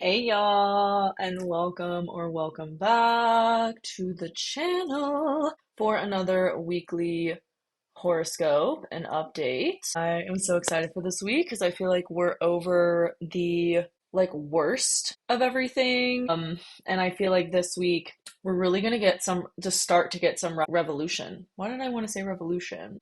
Hey y'all, and welcome back to the channel for another weekly horoscope and update. I am so excited for this week because I feel like we're over the worst of everything. And I feel like this week we're really gonna get start to get some revolution. Why did I want to say revolution?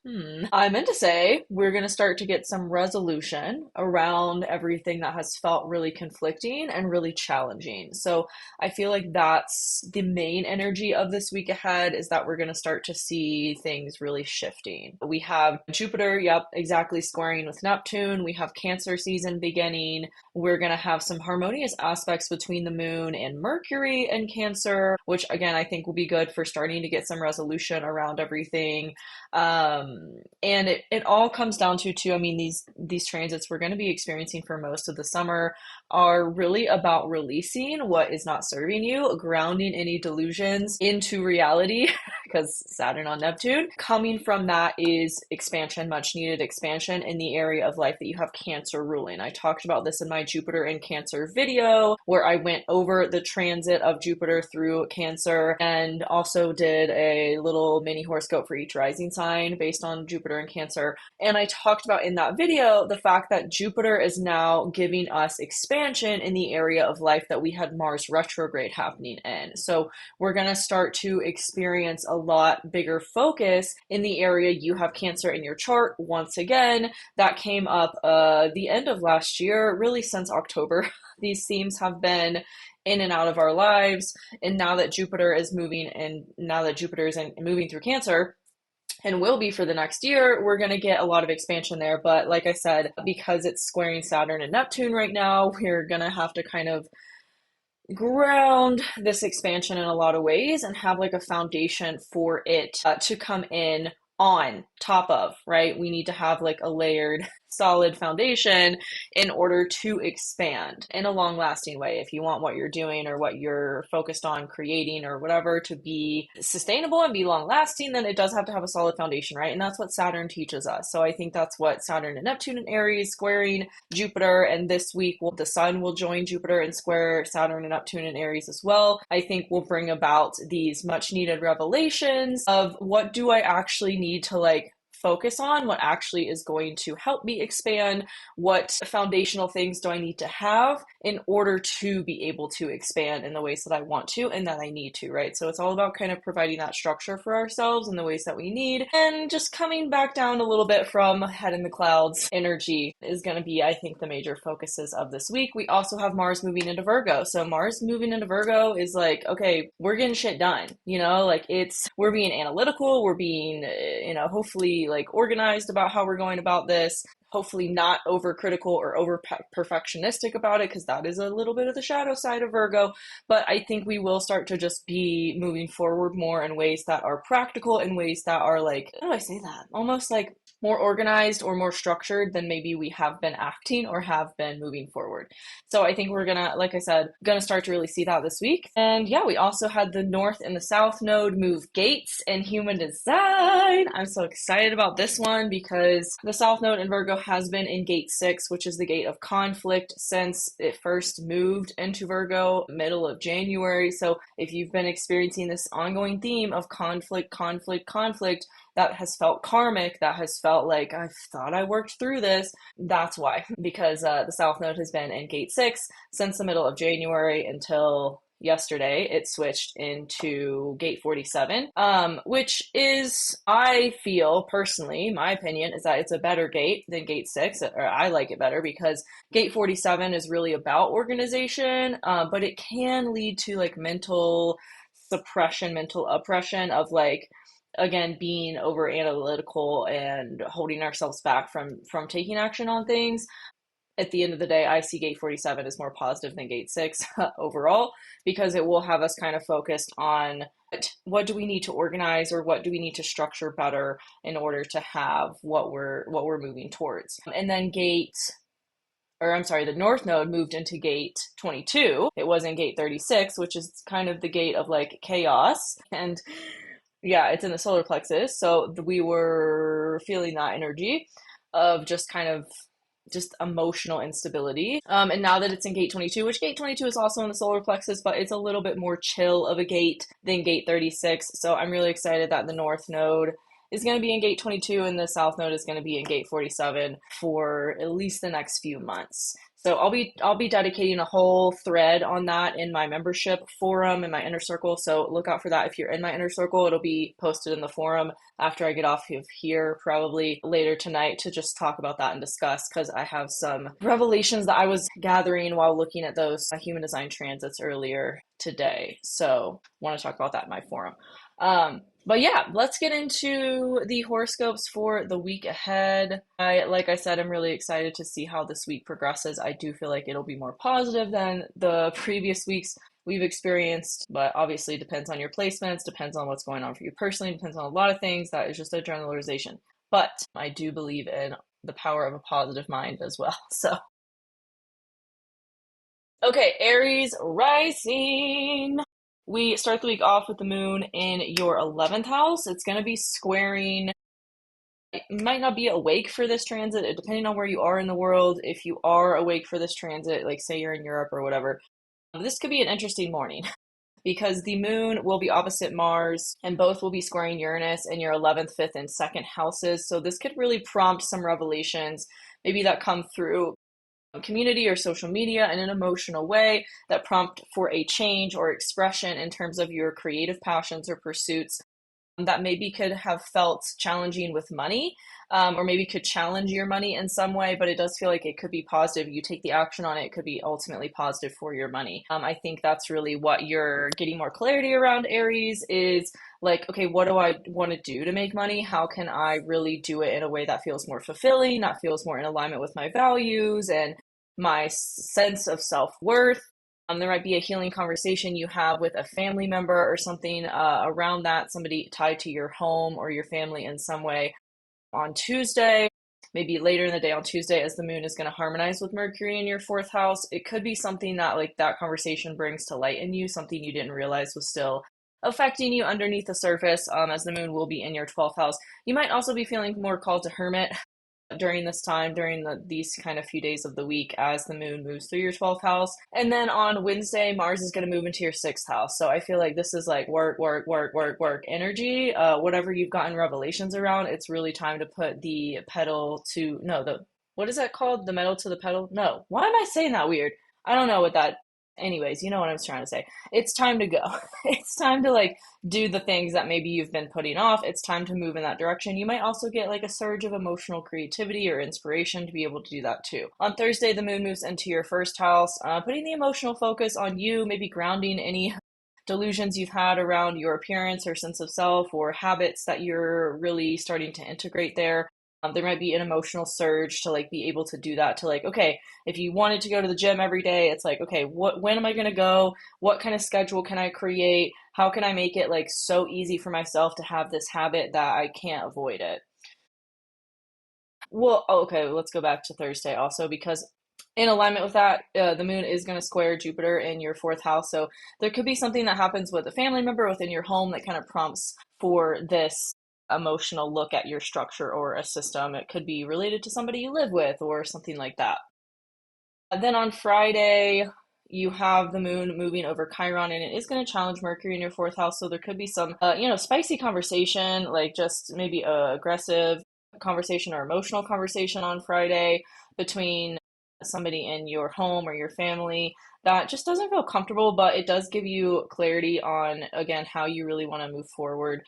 I meant to say we're gonna start to get some resolution around everything that has felt really conflicting and really challenging. So I feel like that's the main energy of this week ahead, is that we're gonna start to see things really shifting. We have Jupiter, yep, exactly, squaring with Neptune. We have Cancer season beginning. We're going to have some harmonious aspects between the moon and Mercury and Cancer, which again, I think will be good for starting to get some resolution around everything. And it all comes down to, too, I mean, these transits we're going to be experiencing for most of the summer are really about releasing what is not serving you, grounding any delusions into reality, because Saturn on Neptune. Coming from that is expansion, much needed expansion in the area of life that you have Cancer ruling. I talked about this in my Jupiter in Cancer video, where I went over the transit of Jupiter through Cancer and also did a little mini horoscope for each rising sign based on Jupiter and Cancer. And I talked about in that video the fact that Jupiter is now giving us expansion in the area of life that we had Mars retrograde happening in. So we're going to start to experience a lot bigger focus in the area you have Cancer in your chart. Once again, that came up the end of last year, really since October. These themes have been in and out of our lives, and now that Jupiter is moving, moving through Cancer, and will be for the next year, we're going to get a lot of expansion there. But like I said, because it's squaring Saturn and Neptune right now, we're going to have to kind of ground this expansion in a lot of ways and have like a foundation for it to come in on top of, right? We need to have like a layered, solid foundation in order to expand in a long lasting way. If you want what you're doing or what you're focused on creating or whatever to be sustainable and be long lasting, then it does have to have a solid foundation, right? And that's what Saturn teaches us. So I think that's what Saturn and Neptune and Aries squaring Jupiter, and this week the Sun will join Jupiter and square Saturn and Neptune and Aries as well. I think will bring about these much needed revelations of what do I actually need to focus on, what actually is going to help me expand, what foundational things do I need to have in order to be able to expand in the ways that I want to and that I need to, right? So it's all about kind of providing that structure for ourselves in the ways that we need, and just coming back down a little bit from head in the clouds energy is going to be, I think, the major focuses of this week. We also have Mars moving into Virgo. So Mars moving into Virgo is like, okay, we're getting shit done, we're being analytical, we're being, hopefully organized about how we're going about this, hopefully not overcritical or over perfectionistic about it, because that is a little bit of the shadow side of Virgo. But I think we will start to just be moving forward more in ways that are practical, in ways that are how do I say that? Almost like more organized or more structured than maybe we have been acting or have been moving forward. So I think we're gonna, like I said, gonna start to really see that this week. And yeah, we also had the North and the South node move gates in human design. I'm so excited about this one because the South node in Virgo has been in gate 6, which is the gate of conflict, since it first moved into Virgo middle of January. So if you've been experiencing this ongoing theme of conflict, that has felt karmic, that has felt like I thought I worked through this, that's why. Because the South Node has been in gate 6 since the middle of January until yesterday. It switched into gate 47, which is, I feel personally, my opinion is that it's a better gate than gate 6, or I like it better because gate 47 is really about organization, but it can lead to mental suppression, mental oppression of again, being over analytical and holding ourselves back from taking action on things. At the end of the day, I see gate 47 as more positive than gate 6 overall, because it will have us kind of focused on what do we need to organize, or what do we need to structure better in order to have what we're moving towards. And then the North Node moved into gate 22. It was in gate 36, which is kind of the gate of chaos. And yeah, it's in the solar plexus. So we were feeling that energy of just kind of just emotional instability. And now that it's in gate 22, which gate 22 is also in the solar plexus, but it's a little bit more chill of a gate than gate 36. So I'm really excited that the North Node is going to be in gate 22 and the South Node is going to be in gate 47 for at least the next few months. So I'll be dedicating a whole thread on that in my membership forum in my inner circle. So look out for that. If you're in my inner circle, it'll be posted in the forum after I get off of here, probably later tonight, to just talk about that and discuss, because I have some revelations that I was gathering while looking at those human design transits earlier today. So want to talk about that in my forum. But yeah, let's get into the horoscopes for the week ahead. Like I said, I'm really excited to see how this week progresses. I do feel like it'll be more positive than the previous weeks we've experienced, but obviously depends on your placements, depends on what's going on for you personally, depends on a lot of things. That is just a generalization. But I do believe in the power of a positive mind as well. So, okay, Aries Rising. We start the week off with the moon in your 11th house. It's going to be squaring. You might not be awake for this transit, depending on where you are in the world. If you are awake for this transit, like say you're in Europe or whatever, this could be an interesting morning because the moon will be opposite Mars and both will be squaring Uranus in your 11th, 5th, and 2nd houses. So this could really prompt some revelations, maybe that come through community or social media in an emotional way that prompt for a change or expression in terms of your creative passions or pursuits that maybe could have felt challenging with money, or maybe could challenge your money in some way, but it does feel like it could be positive. You take the action on it, it could be ultimately positive for your money. I think that's really what you're getting more clarity around, Aries, is like, okay, what do I want to do to make money? How can I really do it in a way that feels more fulfilling, that feels more in alignment with my values and my sense of self-worth? There might be a healing conversation you have with a family member or something around that, somebody tied to your home or your family in some way on Tuesday, maybe later in the day on Tuesday, as the moon is going to harmonize with Mercury in your 4th house. It could be something that like that conversation brings to light in you, something you didn't realize was still affecting you underneath the surface, as the moon will be in your 12th house. You might also be feeling more called to hermit during this time, during these kind of few days of the week as the moon moves through your 12th house. And then on Wednesday, Mars is going to move into your 6th house. So I feel like this is like work, work, work, work, work energy. Whatever you've gotten revelations around, it's really time to put the pedal to, no, what is that called? The metal to the pedal? No. Why am I saying that weird? I don't know what that, anyways, you know what I was trying to say. It's time to go. It's time to like do the things that maybe you've been putting off. It's time to move in that direction. You might also get like a surge of emotional creativity or inspiration to be able to do that too. On Thursday, the moon moves into your 1st house, putting the emotional focus on you, maybe grounding any delusions you've had around your appearance or sense of self or habits that you're really starting to integrate there. There might be an emotional surge to like be able to do that, to like, okay, if you wanted to go to the gym every day, it's like, okay, when am I going to go? What kind of schedule can I create? How can I make it like so easy for myself to have this habit that I can't avoid it? Well, okay, let's go back to Thursday also, because in alignment with that, the moon is going to square Jupiter in your 4th house. So there could be something that happens with a family member within your home that kind of prompts for this emotional look at your structure or a system. It could be related to somebody you live with or something like that. Then on Friday, you have the moon moving over Chiron, and it is going to challenge Mercury in your 4th house. So there could be some, spicy conversation, like just maybe a aggressive conversation or emotional conversation on Friday between somebody in your home or your family that just doesn't feel comfortable, but it does give you clarity on, again, how you really want to move forward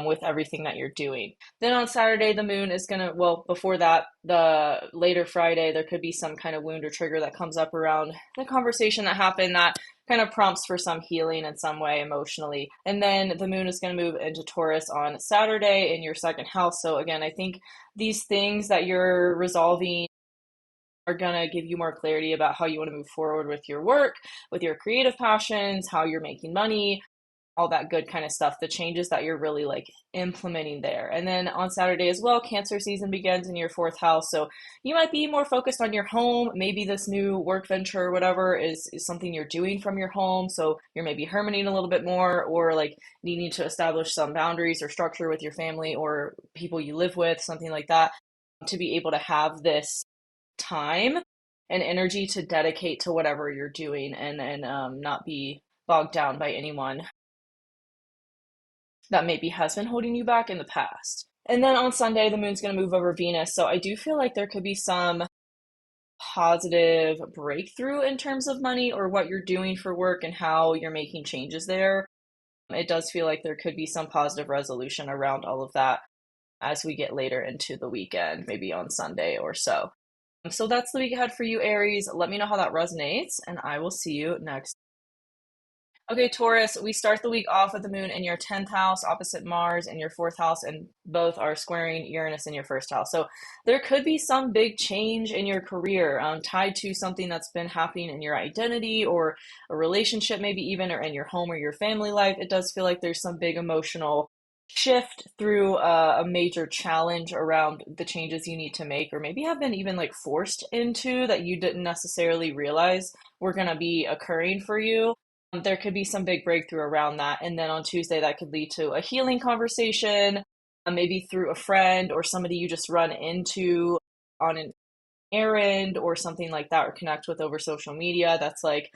with everything that you're doing. Then on Saturday, the moon is going to, well, before that, the later Friday, there could be some kind of wound or trigger that comes up around the conversation that happened that kind of prompts for some healing in some way emotionally. And then the moon is going to move into Taurus on Saturday in your 2nd house. So again, I think these things that you're resolving are going to give you more clarity about how you want to move forward with your work, with your creative passions, how you're making money, all that good kind of stuff, the changes that you're really like implementing there. And then on Saturday as well, Cancer season begins in your 4th house. So you might be more focused on your home. Maybe this new work venture or whatever is something you're doing from your home. So you're maybe hermiting a little bit more, or like needing to establish some boundaries or structure with your family or people you live with, something like that, to be able to have this time and energy to dedicate to whatever you're doing, and not be bogged down by anyone that maybe has been holding you back in the past. And then on Sunday, the moon's going to move over Venus. So I do feel like there could be some positive breakthrough in terms of money or what you're doing for work and how you're making changes there. It does feel like there could be some positive resolution around all of that as we get later into the weekend, maybe on Sunday or so. So that's the week ahead for you, Aries. Let me know how that resonates, and I will see you next. Okay, Taurus, we start the week off with the moon in your 10th house, opposite Mars, in your 4th house, and both are squaring Uranus in your 1st house. So there could be some big change in your career tied to something that's been happening in your identity or a relationship, maybe even, or in your home or your family life. It does feel like there's some big emotional shift through a major challenge around the changes you need to make, or maybe have been even like forced into that you didn't necessarily realize were going to be occurring for you. There could be some big breakthrough around that. And then on Tuesday, that could lead to a healing conversation, maybe through a friend or somebody you just run into on an errand or something like that, or connect with over social media. That's like,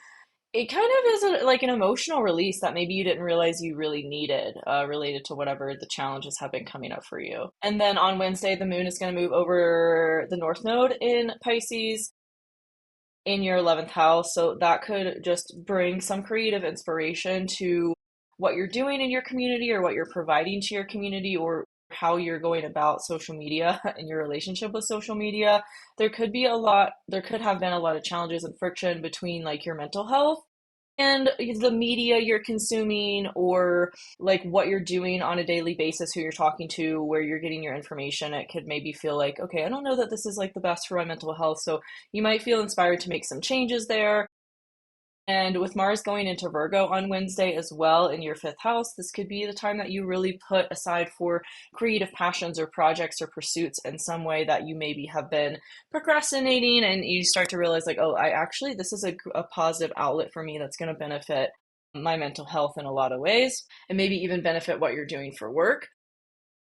it kind of is like an emotional release that maybe you didn't realize you really needed, related to whatever the challenges have been coming up for you. And then on Wednesday, the moon is going to move over the North Node in Pisces in your 11th house. So that could just bring some creative inspiration to what you're doing in your community or what you're providing to your community or how you're going about social media and your relationship with social media. There could have been a lot of challenges and friction between like your mental health and the media you're consuming, or like what you're doing on a daily basis, who you're talking to, where you're getting your information. It could maybe feel like, okay, I don't know that this is like the best for my mental health. So you might feel inspired to make some changes there. And with Mars going into Virgo on Wednesday as well in your 5th house, this could be the time that you really put aside for creative passions or projects or pursuits in some way that you maybe have been procrastinating, and you start to realize like, oh, this is a positive outlet for me that's going to benefit my mental health in a lot of ways, and maybe even benefit what you're doing for work.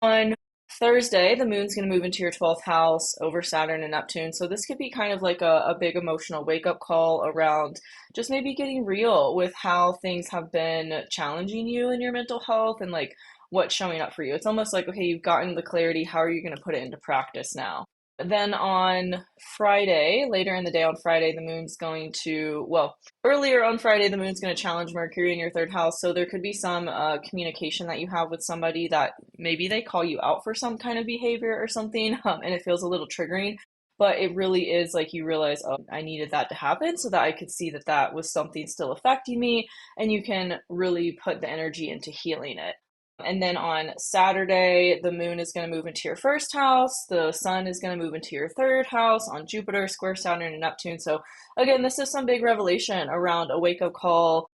On Thursday, the moon's going to move into your 12th house over Saturn and Neptune. So this could be kind of like a big emotional wake up call around just maybe getting real with how things have been challenging you in your mental health and like what's showing up for you. It's almost like, okay, you've gotten the clarity. How are you going to put it into practice now? Then on Friday, later in the day on Friday, earlier on Friday, the moon's going to challenge Mercury in your 3rd house. So there could be some communication that you have with somebody that maybe they call you out for some kind of behavior or something, and it feels a little triggering. But it really is like you realize, oh, I needed that to happen so that I could see that that was something still affecting me, and you can really put the energy into healing it. And then on Saturday, the moon is going to move into your 1st house. The sun is going to move into your 3rd house on Jupiter, square Saturn and Neptune. So again, this is some big revelation around a wake-up call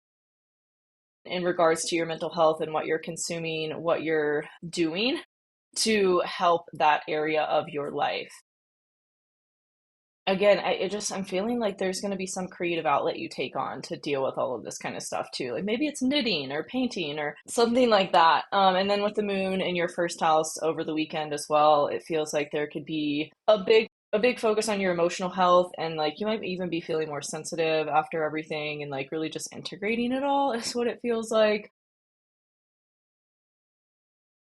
in regards to your mental health and what you're consuming, what you're doing to help that area of your life. Again, I'm feeling like there's going to be some creative outlet you take on to deal with all of this kind of stuff too. Like maybe it's knitting or painting or something like that. And then with the moon in your 1st house over the weekend as well, it feels like there could be a big focus on your emotional health, and like you might even be feeling more sensitive after everything and like really just integrating it all is what it feels like.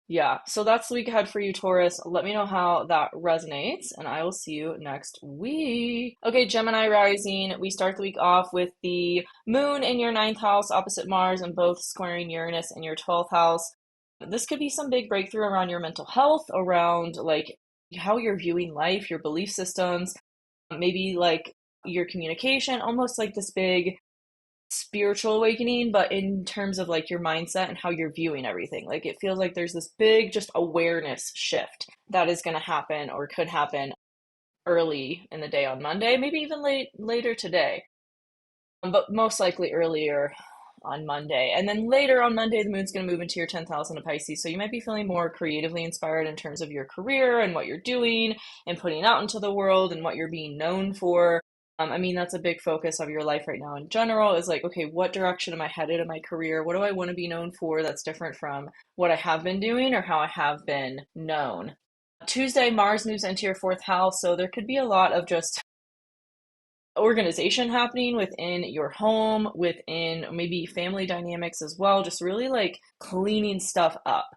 Yeah, so that's the week ahead for you, Taurus. Let me know how that resonates, and I will see you next week. Okay, Gemini Rising, we start the week off with the moon in your 9th house, opposite Mars, and both squaring Uranus in your 12th house. This could be some big breakthrough around your mental health, around like how you're viewing life, your belief systems, maybe like your communication, almost like this big spiritual awakening, but in terms of like your mindset and how you're viewing everything. Like it feels like there's this big just awareness shift that is going to happen or could happen early in the day on Monday, maybe even later today, but most likely earlier on Monday. And then later on Monday, the moon's going to move into your 10th house into Pisces. So you might be feeling more creatively inspired in terms of your career and what you're doing and putting out into the world and what you're being known for. I mean, that's a big focus of your life right now in general, is like, okay, what direction am I headed in my career? What do I want to be known for that's different from what I have been doing or how I have been known? Tuesday, Mars moves into your 4th house. So there could be a lot of just organization happening within your home, within maybe family dynamics as well, just really like cleaning stuff up.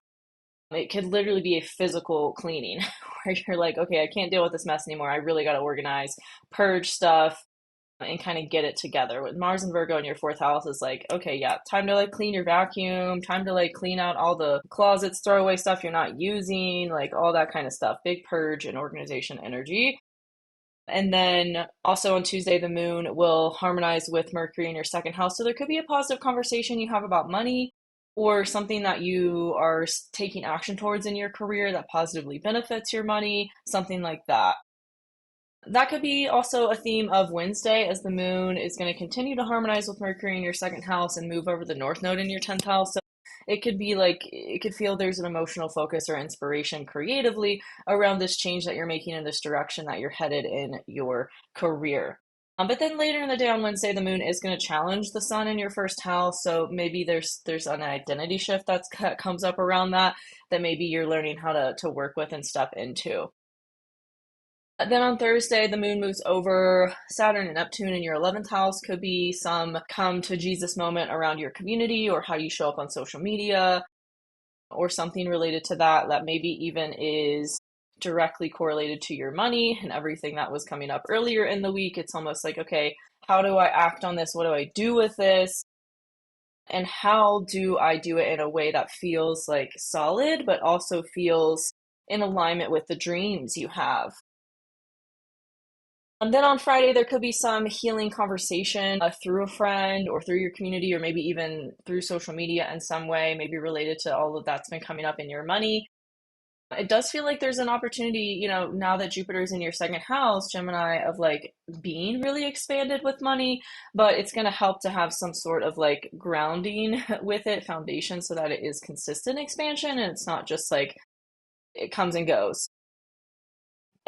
It could literally be a physical cleaning where you're like, okay, I can't deal with this mess anymore. I really got to organize, purge stuff, and kind of get it together. With Mars and Virgo in your fourth house is like, okay, yeah, time to like clean your vacuum, time to like clean out all the closets, throw away stuff you're not using, like all that kind of stuff. Big purge and organization energy. And then also on Tuesday, the moon will harmonize with Mercury in your second house. So there could be a positive conversation you have about money or something that you are taking action towards in your career that positively benefits your money, something like that. That could be also a theme of Wednesday, as the moon is going to continue to harmonize with Mercury in your second house and move over the North Node in your 10th house. So it could be like, it could feel there's an emotional focus or inspiration creatively around this change that you're making in this direction that you're headed in your career. But then later in the day on Wednesday, the moon is going to challenge the sun in your first house. So maybe there's an identity shift that comes up around that maybe you're learning how to work with and step into. Then on Thursday, the moon moves over Saturn and Neptune in your 11th house. Could be some come to Jesus moment around your community or how you show up on social media or something related to that, that maybe even is directly correlated to your money and everything that was coming up earlier in the week. It's almost like, okay, how do I act on this? What do I do with this? And how do I do it in a way that feels like solid, but also feels in alignment with the dreams you have? And then on Friday, there could be some healing conversation through a friend or through your community, or maybe even through social media in some way, maybe related to all of that's been coming up in your money. It does feel like there's an opportunity, now that Jupiter's in your second house, Gemini, of like being really expanded with money, but it's going to help to have some sort of like grounding with it, foundation, so that it is consistent expansion and it's not just like it comes and goes.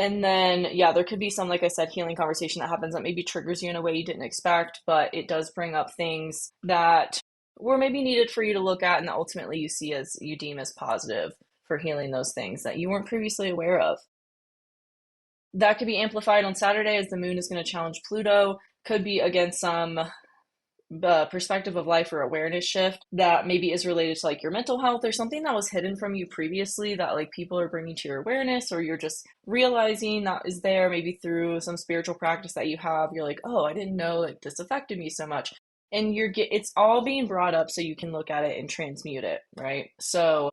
And then, yeah, there could be some, like I said, healing conversation that happens that maybe triggers you in a way you didn't expect, but it does bring up things that were maybe needed for you to look at and that ultimately you deem as positive for healing those things that you weren't previously aware of. That could be amplified on Saturday as the moon is going to challenge Pluto. Could be against some perspective of life or awareness shift that maybe is related to like your mental health or something that was hidden from you previously that like people are bringing to your awareness, or you're just realizing that is there maybe through some spiritual practice that you have. You're like, oh, I didn't know like this affected me so much. And it's all being brought up so you can look at it and transmute it, right? So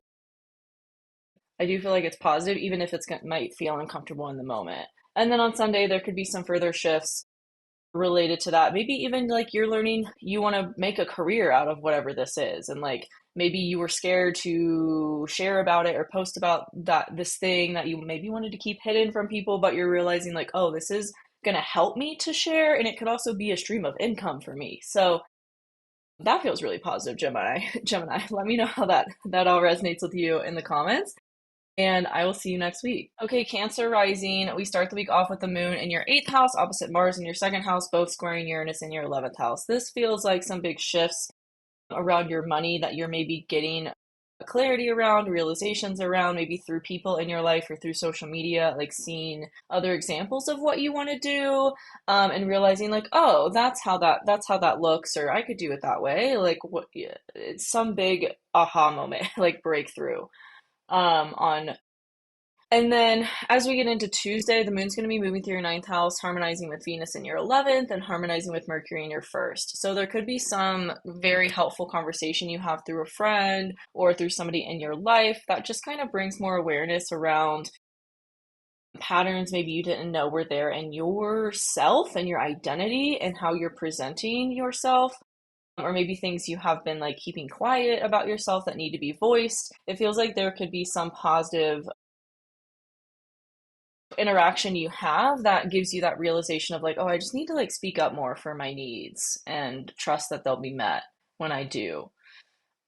I do feel like it's positive, even if might feel uncomfortable in the moment. And then on Sunday, there could be some further shifts related to that. Maybe even like you're learning you want to make a career out of whatever this is. And like maybe you were scared to share about it or post about this thing that you maybe wanted to keep hidden from people, but you're realizing like, oh, this is going to help me to share. And it could also be a stream of income for me. So that feels really positive, Gemini. Gemini, let me know how that all resonates with you in the comments. And I will see you next week. Okay, Cancer Rising. We start the week off with the moon in your 8th house, opposite Mars in your 2nd house, both squaring Uranus in your 11th house. This feels like some big shifts around your money that you're maybe getting clarity around, realizations around, maybe through people in your life or through social media, like seeing other examples of what you want to do, and realizing like, oh, that's how that looks, or I could do it that way. Like what? Yeah, it's some big aha moment, like breakthrough on. And then as we get into Tuesday, the moon's going to be moving through your 9th house, harmonizing with Venus in your 11th and harmonizing with Mercury in your 1st. So there could be some very helpful conversation you have through a friend or through somebody in your life that just kind of brings more awareness around patterns maybe you didn't know were there in yourself and your identity and how you're presenting yourself, or maybe things you have been like keeping quiet about yourself that need to be voiced. It feels like there could be some positive interaction you have that gives you that realization of like, oh, I just need to like speak up more for my needs and trust that they'll be met when I do.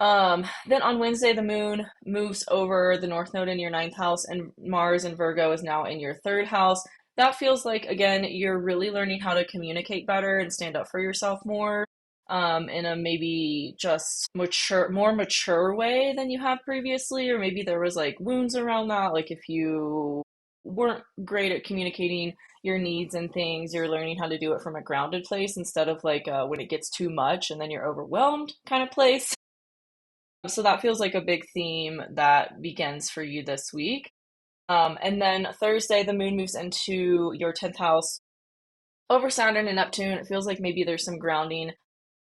Then on Wednesday, the moon moves over the North Node in your 9th house, and Mars in Virgo is now in your 3rd house. That feels like, again, you're really learning how to communicate better and stand up for yourself more, in a maybe just more mature way than you have previously, or maybe there was like wounds around that. Like if you weren't great at communicating your needs and things. You're learning how to do it from a grounded place instead of like when it gets too much and then you're overwhelmed kind of place. So that feels like a big theme that begins for you this week. And then Thursday, the moon moves into your 10th house over Saturn and Neptune. It feels like maybe there's some grounding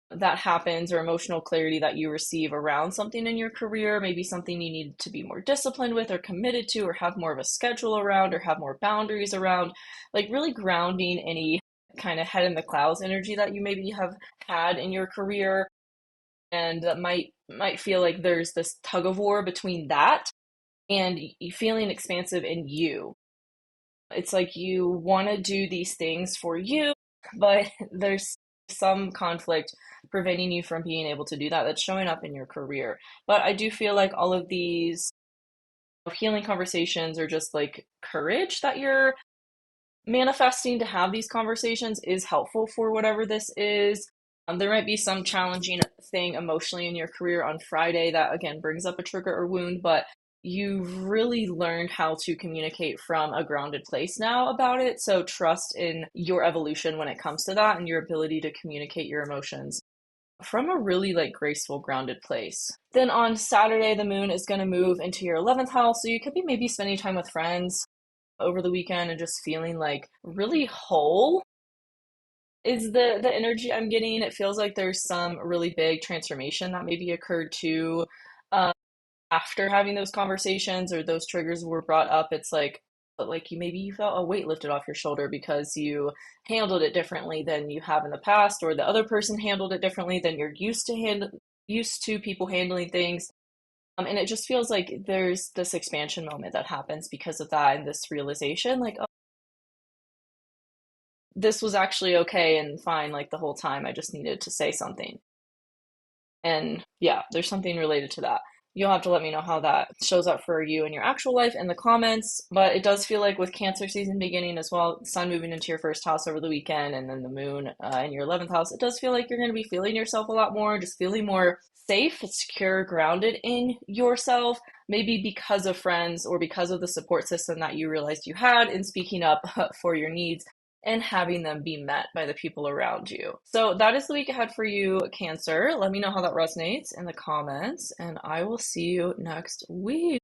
that happens or emotional clarity that you receive around something in your career, maybe something you need to be more disciplined with or committed to or have more of a schedule around or have more boundaries around, like really grounding any kind of head in the clouds energy that you maybe have had in your career, and that might feel like there's this tug of war between that and you feeling expansive in you. It's like you want to do these things for you, but there's some conflict preventing you from being able to do that that's showing up in your career. But I do feel like all of these healing conversations or just like courage that you're manifesting to have these conversations is helpful for whatever this is. There might be some challenging thing emotionally in your career on Friday that again brings up a trigger or wound, but you've really learned how to communicate from a grounded place now about it. So trust in your evolution when it comes to that and your ability to communicate your emotions from a really like graceful, grounded place. Then on Saturday, the moon is going to move into your 11th house. So you could be maybe spending time with friends over the weekend and just feeling like really whole is the energy I'm getting. It feels like there's some really big transformation that maybe occurred too um, after having those conversations or those triggers were brought up. It's like you maybe you felt a weight lifted off your shoulder because you handled it differently than you have in the past, or the other person handled it differently than you're used to people handling things. And it just feels like there's this expansion moment that happens because of that and this realization, like, oh, this was actually okay and fine, like the whole time. I just needed to say something. And yeah, there's something related to that. You'll have to let me know how that shows up for you in your actual life in the comments. But it does feel like with Cancer season beginning as well, Sun moving into your first house over the weekend, and then the moon in your 11th house, it does feel like you're going to be feeling yourself a lot more, just feeling more safe, secure, grounded in yourself. Maybe because of friends or because of the support system that you realized you had in speaking up for your needs and having them be met by the people around you. So that is the week ahead for you, Cancer. Let me know how that resonates in the comments, and I will see you next week.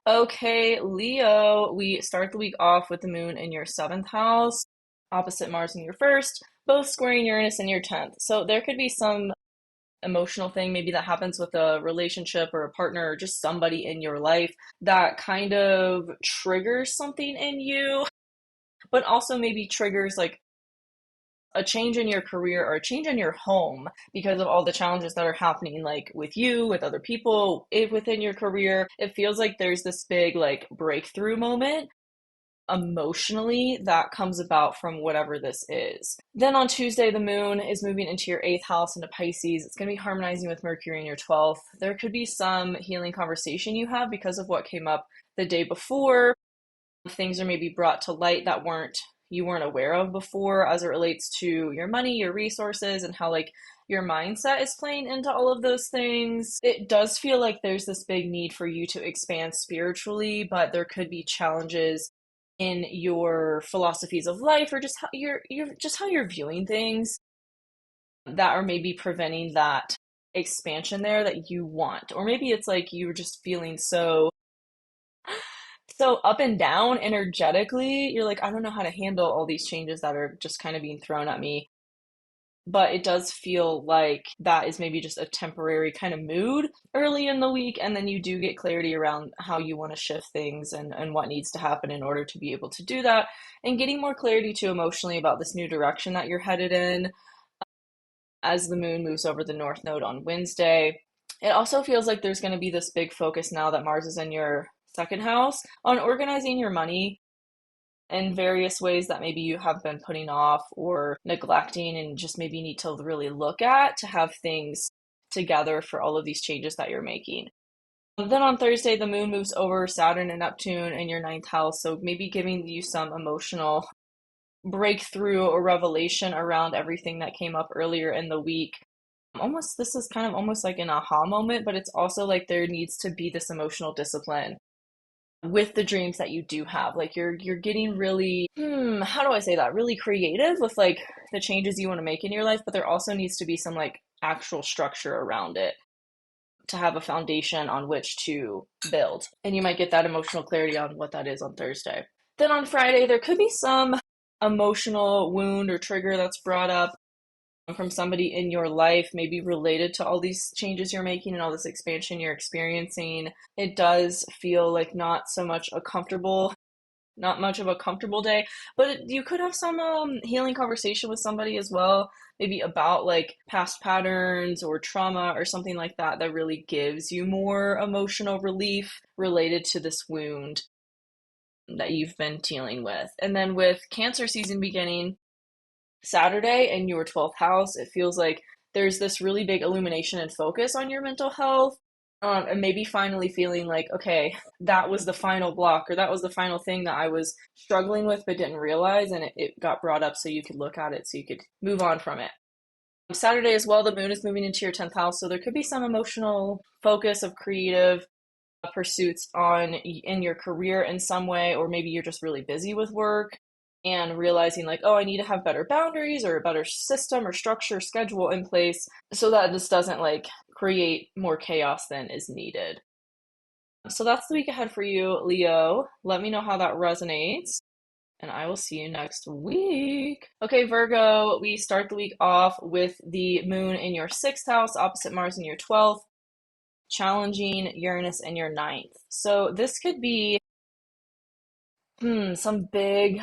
Okay, Leo, we start the week off with the moon in your 7th house, opposite Mars in your first, both squaring Uranus in your 10th. So there could be some emotional thing maybe that happens with a relationship or a partner or just somebody in your life that kind of triggers something in you, but also maybe triggers like a change in your career or a change in your home because of all the challenges that are happening, like with you, with other people, within your career. It feels like there's this big like breakthrough moment emotionally that comes about from whatever this is. Then on Tuesday, the moon is moving into your 8th house into Pisces. It's going to be harmonizing with Mercury in your 12th. There could be some healing conversation you have because of what came up the day before. Things are maybe brought to light that you weren't aware of before as it relates to your money, your resources, and how like your mindset is playing into all of those things. It does feel like there's this big need for you to expand spiritually, but there could be challenges in your philosophies of life or just how you're viewing things that are maybe preventing that expansion there that you want. Or maybe it's like you're just feeling so up and down energetically. You're like, I don't know how to handle all these changes that are just kind of being thrown at me. But it does feel like that is maybe just a temporary kind of mood early in the week. And then you do get clarity around how you want to shift things and what needs to happen in order to be able to do that. And getting more clarity too emotionally about this new direction that you're headed in as the moon moves over the North Node on Wednesday. It also feels like there's going to be this big focus now that Mars is in your second house on organizing your money in various ways that maybe you have been putting off or neglecting and just maybe need to really look at to have things together for all of these changes that you're making. Then on Thursday, the moon moves over Saturn and Neptune in your 9th house, so maybe giving you some emotional breakthrough or revelation around everything that came up earlier in the week. Almost, this is kind of almost like an aha moment, but it's also like there needs to be this emotional discipline with the dreams that you do have. Like you're getting really, how do I say that? Really creative with like the changes you want to make in your life, but there also needs to be some like actual structure around it to have a foundation on which to build. And you might get that emotional clarity on what that is on Thursday. Then on Friday, there could be some emotional wound or trigger that's brought up from somebody in your life, maybe related to all these changes you're making and all this expansion you're experiencing. It does feel like not much of a comfortable day, but you could have some healing conversation with somebody as well, maybe about like past patterns or trauma or something like that that really gives you more emotional relief related to this wound that you've been dealing with. And then with Cancer season beginning Saturday in your 12th house, it feels like there's this really big illumination and focus on your mental health. And maybe finally feeling like, okay, that was the final block or that was the final thing that I was struggling with but didn't realize, and it got brought up so you could look at it so you could move on from it. Saturday as well, the moon is moving into your 10th house, so there could be some emotional focus of creative pursuits on in your career in some way, or maybe you're just really busy with work and realizing like, oh, I need to have better boundaries or a better system or structure schedule in place so that this doesn't like create more chaos than is needed. So that's the week ahead for you, Leo. Let me know how that resonates, and I will see you next week. Okay, Virgo, we start the week off with the moon in your 6th house, opposite Mars in your 12th, challenging Uranus in your 9th. So this could be some big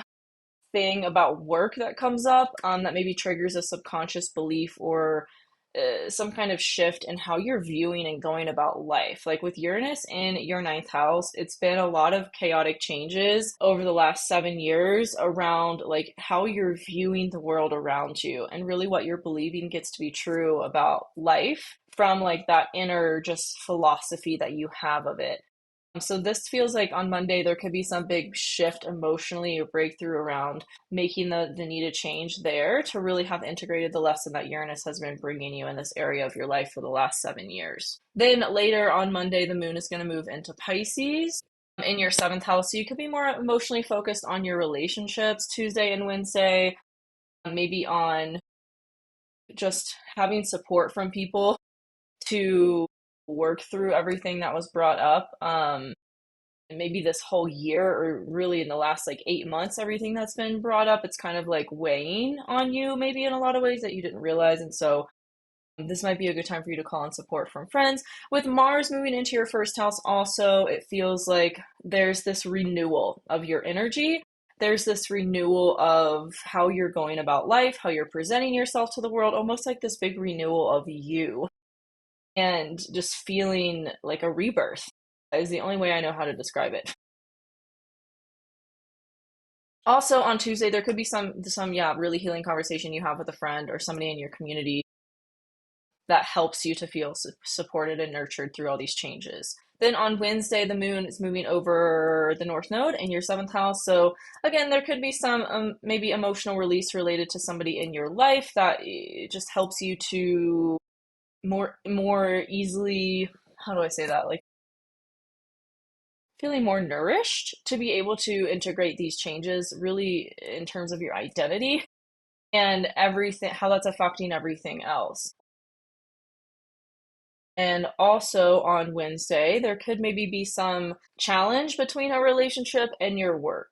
thing about work that comes up that maybe triggers a subconscious belief or some kind of shift in how you're viewing and going about life. Like with Uranus in your 9th house, it's been a lot of chaotic changes over the last 7 years around like how you're viewing the world around you and really what you're believing gets to be true about life from like that inner just philosophy that you have of it. So this feels like on Monday there could be some big shift emotionally or breakthrough around making the needed change there to really have integrated the lesson that Uranus has been bringing you in this area of your life for the last 7 years. Then later on Monday, the moon is going to move into Pisces in your 7th house. So you could be more emotionally focused on your relationships Tuesday and Wednesday, maybe on just having support from people to work through everything that was brought up. Maybe this whole year or really in the last like 8 months, everything that's been brought up, it's kind of like weighing on you maybe in a lot of ways that you didn't realize. And so this might be a good time for you to call on support from friends. With Mars moving into your 1st house also, it feels like there's this renewal of your energy. There's this renewal of how you're going about life, how you're presenting yourself to the world, almost like this big renewal of you and just feeling like a rebirth is the only way I know how to describe it. Also on Tuesday, there could be some yeah, really healing conversation you have with a friend or somebody in your community that helps you to feel supported and nurtured through all these changes. Then on Wednesday, the moon is moving over the North Node in your 7th house. So again, there could be some maybe emotional release related to somebody in your life that just helps you to more easily, how do I say that? Like feeling more nourished to be able to integrate these changes really in terms of your identity and everything, how that's affecting everything else. And also on Wednesday, there could maybe be some challenge between a relationship and your work.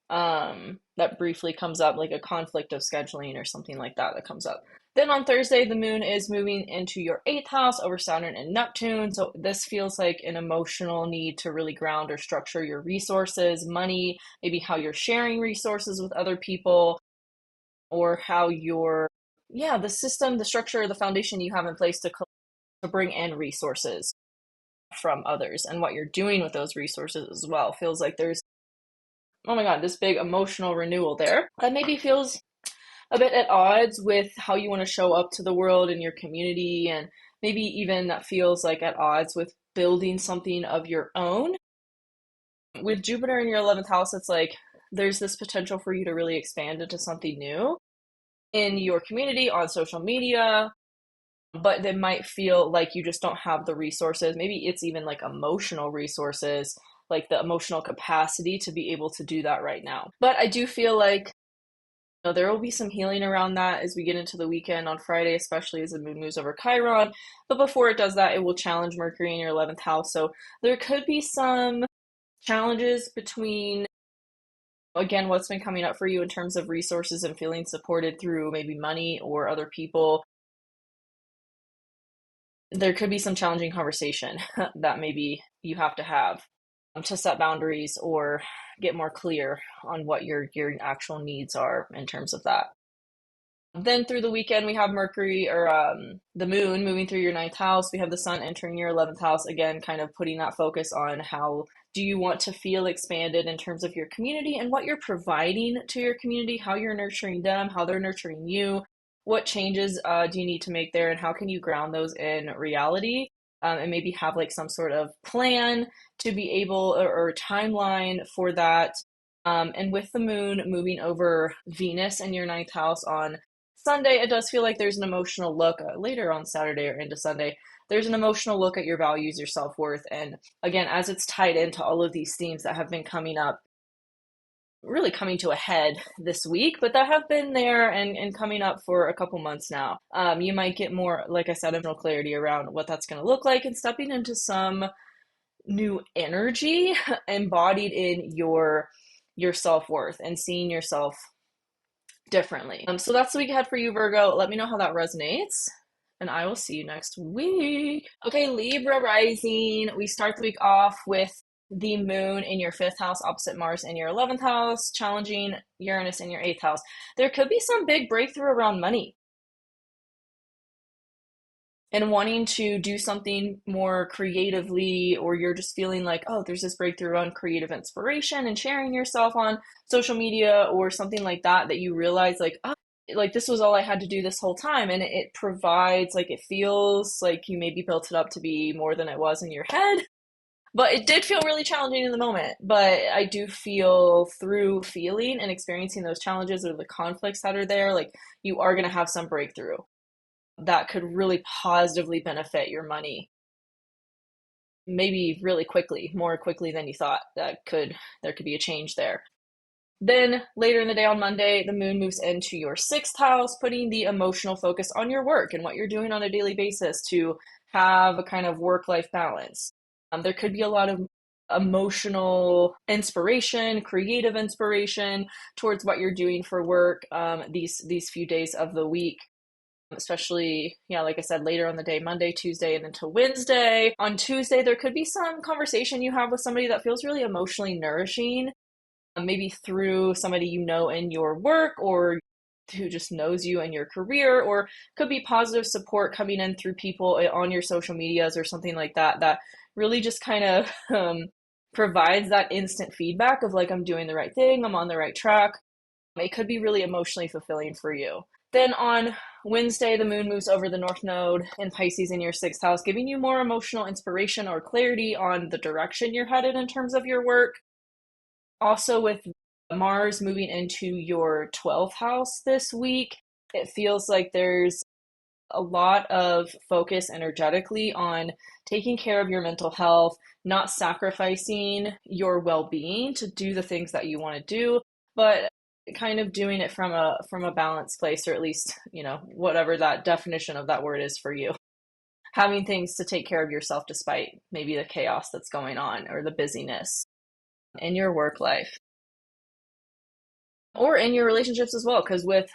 That briefly comes up, like a conflict of scheduling or something like that that comes up. Then on Thursday, the moon is moving into your 8th house over Saturn and Neptune. So this feels like an emotional need to really ground or structure your resources, money, maybe how you're sharing resources with other people, or how you're, yeah, the system, the structure, the foundation you have in place to bring in resources from others and what you're doing with those resources as well. Feels like there's, oh my God, this big emotional renewal there that maybe feels a bit at odds with how you want to show up to the world and your community, and maybe even that feels like at odds with building something of your own. With Jupiter in your 11th house, it's like there's this potential for you to really expand into something new in your community on social media, but they might feel like you just don't have the resources. Maybe it's even like emotional resources like the emotional capacity to be able to do that right now. But I do feel like there will be some healing around that as we get into the weekend on Friday, especially as the moon moves over Chiron. But before it does that, it will challenge Mercury in your 11th house. So there could be some challenges between, again, what's been coming up for you in terms of resources and feeling supported through maybe money or other people. There could be some challenging conversation that maybe you have to have to set boundaries or get more clear on what your actual needs are in terms of that. Then through the weekend, we have Mercury or the moon moving through your 9th house. We have the sun entering your 11th house, again, kind of putting that focus on how do you want to feel expanded in terms of your community and what you're providing to your community, how you're nurturing them, how they're nurturing you, what changes do you need to make there, and how can you ground those in reality, and maybe have like some sort of plan to be able or timeline for that. And with the moon moving over Venus in your 9th house on Sunday, it does feel like there's an emotional look later on Saturday or into Sunday. There's an emotional look at your values, your self worth. And again, as it's tied into all of these themes that have been coming up, really coming to a head this week, but that have been there and coming up for a couple months now. You might get more, like I said, emotional clarity around what that's going to look like and stepping into some new energy embodied in your self worth and seeing yourself differently. So that's the week ahead for you, Virgo. Let me know how that resonates, and I will see you next week. Okay, Libra Rising. We start the week off with the moon in your 5th house, opposite Mars in your 11th house, challenging Uranus in your 8th house. There could be some big breakthrough around money and wanting to do something more creatively, or you're just feeling like, oh, there's this breakthrough on creative inspiration and sharing yourself on social media or something like that, that you realize like, oh, like this was all I had to do this whole time. And it provides, like, it feels like you maybe built it up to be more than it was in your head. But it did feel really challenging in the moment. But I do feel through feeling and experiencing those challenges or the conflicts that are there, like you are going to have some breakthrough that could really positively benefit your money, maybe really quickly, more quickly than you thought. There could be a change there. Then later in the day on Monday, the moon moves into your 6th house, putting the emotional focus on your work and what you're doing on a daily basis to have a kind of work-life balance. There could be a lot of emotional inspiration, creative inspiration towards what you're doing for work these few days of the week. Especially, yeah, like I said, later on the day, Monday, Tuesday, and into Wednesday. On Tuesday, there could be some conversation you have with somebody that feels really emotionally nourishing, maybe through somebody you know in your work or who just knows you in your career, or could be positive support coming in through people on your social medias or something like that, that really just kind of provides that instant feedback of like, I'm doing the right thing, I'm on the right track. It could be really emotionally fulfilling for you. Then on Wednesday, the moon moves over the North Node in Pisces in your 6th house, giving you more emotional inspiration or clarity on the direction you're headed in terms of your work. Also, with Mars moving into your 12th house this week, it feels like there's a lot of focus energetically on taking care of your mental health, not sacrificing your well-being to do the things that you want to do, but kind of doing it from a balanced place, or at least, whatever that definition of that word is for you. Having things to take care of yourself despite maybe the chaos that's going on or the busyness in your work life or in your relationships as well. Because with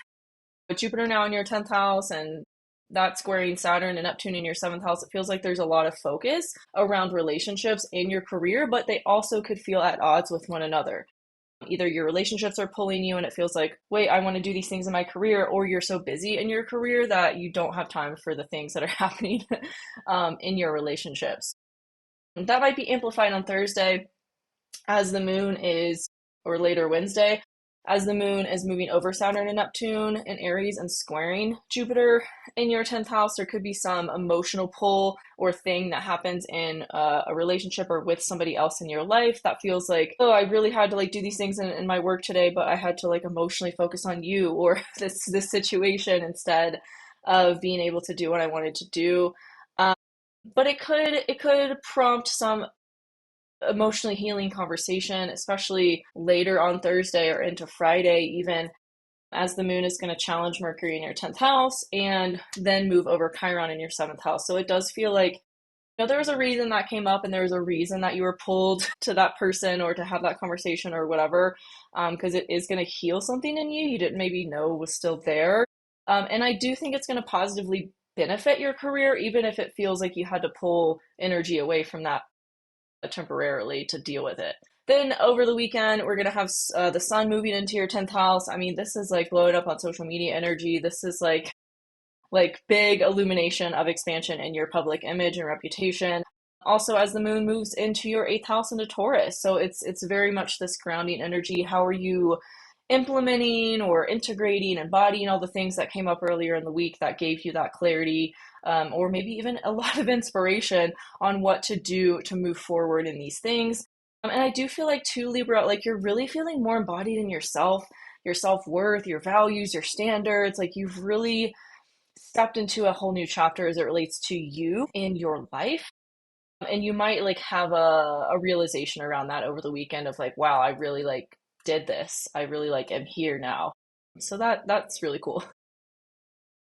Jupiter now in your 10th house and that squaring Saturn and Neptune in your 7th house, it feels like there's a lot of focus around relationships in your career, but they also could feel at odds with one another. Either your relationships are pulling you and it feels like, wait, I want to do these things in my career, or you're so busy in your career that you don't have time for the things that are happening in your relationships. That might be amplified on Thursday as the moon is, or later Wednesday, as the moon is moving over Saturn and Neptune in Aries and squaring Jupiter in your 10th house. There could be some emotional pull or thing that happens in a relationship or with somebody else in your life that feels like, oh, I really had to like do these things in my work today, but I had to like emotionally focus on you or this situation instead of being able to do what I wanted to do. But it could prompt some emotionally healing conversation, especially later on Thursday or into Friday, even as the moon is going to challenge Mercury in your 10th house and then move over Chiron in your 7th house. So it does feel like, there was a reason that came up and there was a reason that you were pulled to that person or to have that conversation or whatever, because it is going to heal something in you didn't maybe know was still there. And I do think it's going to positively benefit your career, even if it feels like you had to pull energy away from that temporarily to deal with it. Then over the weekend, we're going to have the sun moving into your 10th house. I mean, this is like blowing up on social media energy. This is like big illumination of expansion in your public image and reputation. Also, as the moon moves into your 8th house into Taurus. So it's very much this grounding energy. How are you implementing or integrating, embodying all the things that came up earlier in the week that gave you that clarity, or maybe even a lot of inspiration on what to do to move forward in these things. And I do feel like too, Libra, like you're really feeling more embodied in yourself, your self-worth, your values, your standards. Like you've really stepped into a whole new chapter as it relates to you in your life. And you might like have a realization around that over the weekend of like, wow, I really like did this. I really like am here now. So that's really cool.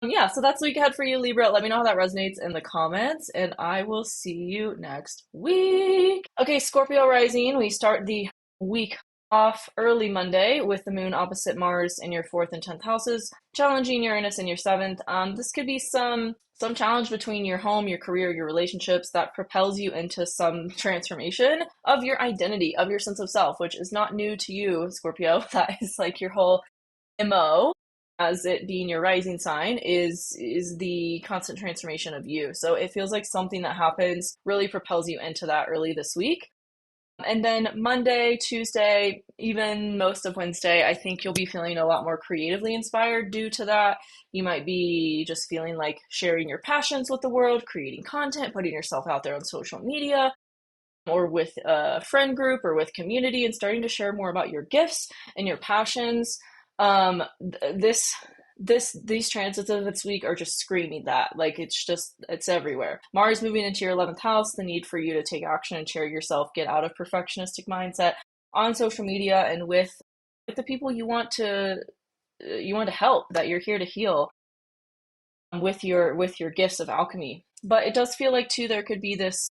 Yeah, so that's the week ahead for you, Libra. Let me know how that resonates in the comments, and I will see you next week. Okay, Scorpio Rising, we start the week off early Monday with the moon opposite Mars in your 4th and 10th houses, challenging Uranus in your 7th. This could be some challenge between your home, your career, your relationships that propels you into some transformation of your identity, of your sense of self, which is not new to you, Scorpio. That is like your whole MO, as it being your rising sign, is the constant transformation of you. So it feels like something that happens really propels you into that early this week. And then Monday, Tuesday, even most of Wednesday, I think you'll be feeling a lot more creatively inspired due to that. You might be just feeling like sharing your passions with the world, creating content, putting yourself out there on social media or with a friend group or with community, and starting to share more about your gifts and your passions. These transits of this week are just screaming that. Like it's everywhere. Mars moving into your 11th house, the need for you to take action and share yourself, get out of perfectionistic mindset on social media and with the people you want to help, that you're here to heal with your gifts of alchemy. But it does feel like too there could be this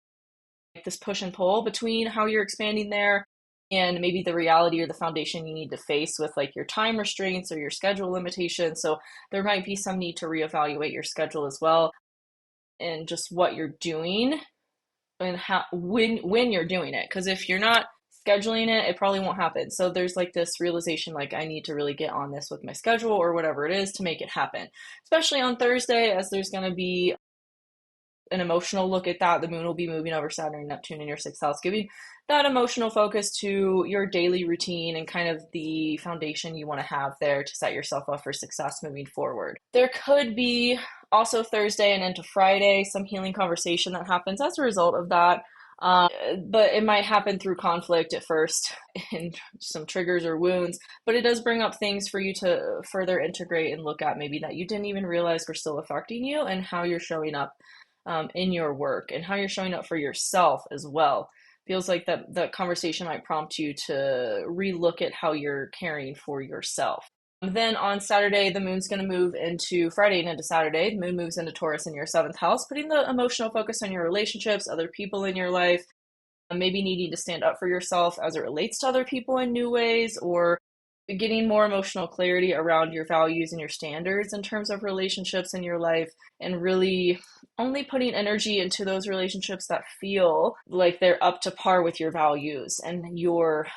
push and pull between how you're expanding there and maybe the reality or the foundation you need to face with like your time restraints or your schedule limitations. So there might be some need to reevaluate your schedule as well, and just what you're doing and how when you're doing it. Because if you're not scheduling it, it probably won't happen. So there's like this realization, like I need to really get on this with my schedule or whatever it is to make it happen. Especially on Thursday, as there's going to be an emotional look at that. The moon will be moving over Saturn and Neptune in your 6th house, giving that emotional focus to your daily routine and kind of the foundation you want to have there to set yourself up for success moving forward. There could be also Thursday and into Friday some healing conversation that happens as a result of that. But it might happen through conflict at first and some triggers or wounds, but it does bring up things for you to further integrate and look at, maybe that you didn't even realize were still affecting you, and how you're showing up in your work and how you're showing up for yourself as well. Feels like that conversation might prompt you to relook at how you're caring for yourself. Then on Saturday, the moon's going to move into Friday and into Saturday. The moon moves into Taurus in your 7th house, putting the emotional focus on your relationships, other people in your life, maybe needing to stand up for yourself as it relates to other people in new ways, or getting more emotional clarity around your values and your standards in terms of relationships in your life, and really only putting energy into those relationships that feel like they're up to par with your values and your